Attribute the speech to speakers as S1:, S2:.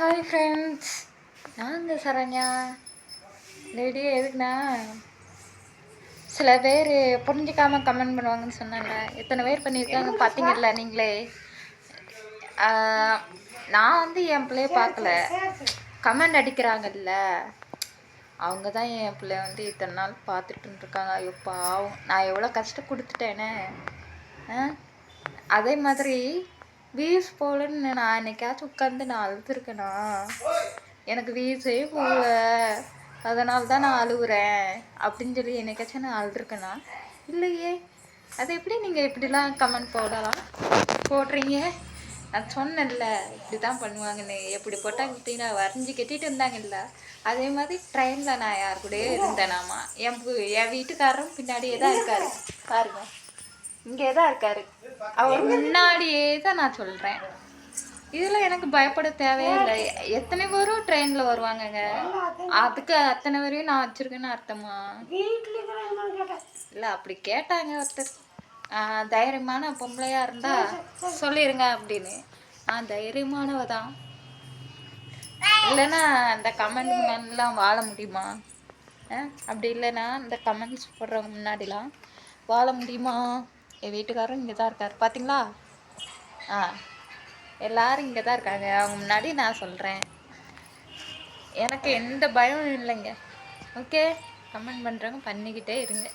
S1: Hi friends, நான் இந்த Saranya. Lady எதுக்குண்ணா சில பேர் புரிஞ்சிக்காமல் கமெண்ட் பண்ணுவாங்கன்னு சொன்னாங்க. எத்தனை பேர் பண்ணியிருக்காங்க பார்த்தீங்கல்ல நீங்களே. நான் வந்து என் பிள்ளைய பார்க்கல, கமெண்ட் அடிக்கிறாங்கல்ல அவங்க தான் என் பிள்ளைய வந்து இத்தனை நாள் பார்த்துட்டு இருக்காங்க. ஐயோ பாவம், நான் எவ்வளோ கஷ்டம் கொடுத்துட்டேனே. அதே மாதிரி வியூஸ் போகலன்னு நான் என்னைக்காச்சும் உட்காந்து நான் அழுதுருக்கேனா? எனக்கு வியூஸே போகல, அதனால தான் நான் அழுகுறேன் அப்படின்னு சொல்லி என்னைக்காச்சும் நான் அழுதுருக்கேனா? இல்லையே. அது எப்படி நீங்கள் இப்படிலாம் கமெண்ட் போடுறீங்க? நான் சொன்னேன்ல இப்படி தான் பண்ணுவாங்கன்னு. எப்படி போட்டாங்க இப்படின்னா வரைஞ்சி கட்டிட்டு இருந்தாங்கல்ல. அதே மாதிரி ட்ரெயினில் நான் யார் கூடயே இருந்தேனாமா. என் வீட்டுக்காரரும் பின்னாடியே தான் இருக்காரு பாருங்க, இங்கே தான் இருக்காரு. அவர் முன்னாடியே தான் நான் சொல்கிறேன். இதில் எனக்கு பயப்பட தேவையே இல்லை. எத்தனை பேரும் ட்ரெயினில் வருவாங்கங்க, அதுக்கு அத்தனை பேரையும் நான் வச்சுருக்கேன்னு அர்த்தமா? இல்லை அப்படி கேட்டாங்க ஒருத்தர், தைரியமான பொம்பளையாக இருந்தால் சொல்லிடுங்க அப்படின்னு. நான் தைரியமானவ தான். இல்லைன்னா அந்த கமெண்ட் முன்னாடிலாம் வாழ முடியுமா? அப்படி இல்லைன்னா இந்த கமெண்ட்ஸ் போடுறவங்க முன்னாடிலாம் வாழ முடியுமா? என் வீட்டுக்காரரும் இங்கே தான் இருக்கார் பார்த்தீங்களா. எல்லோரும் இங்கே தான் இருக்காங்க. அவங்க முன்னாடி நான் சொல்கிறேன், எனக்கு எந்த பயமும் இல்லைங்க. ஓகே, கமெண்ட் பண்ணுறவங்க பண்ணிக்கிட்டே இருங்க.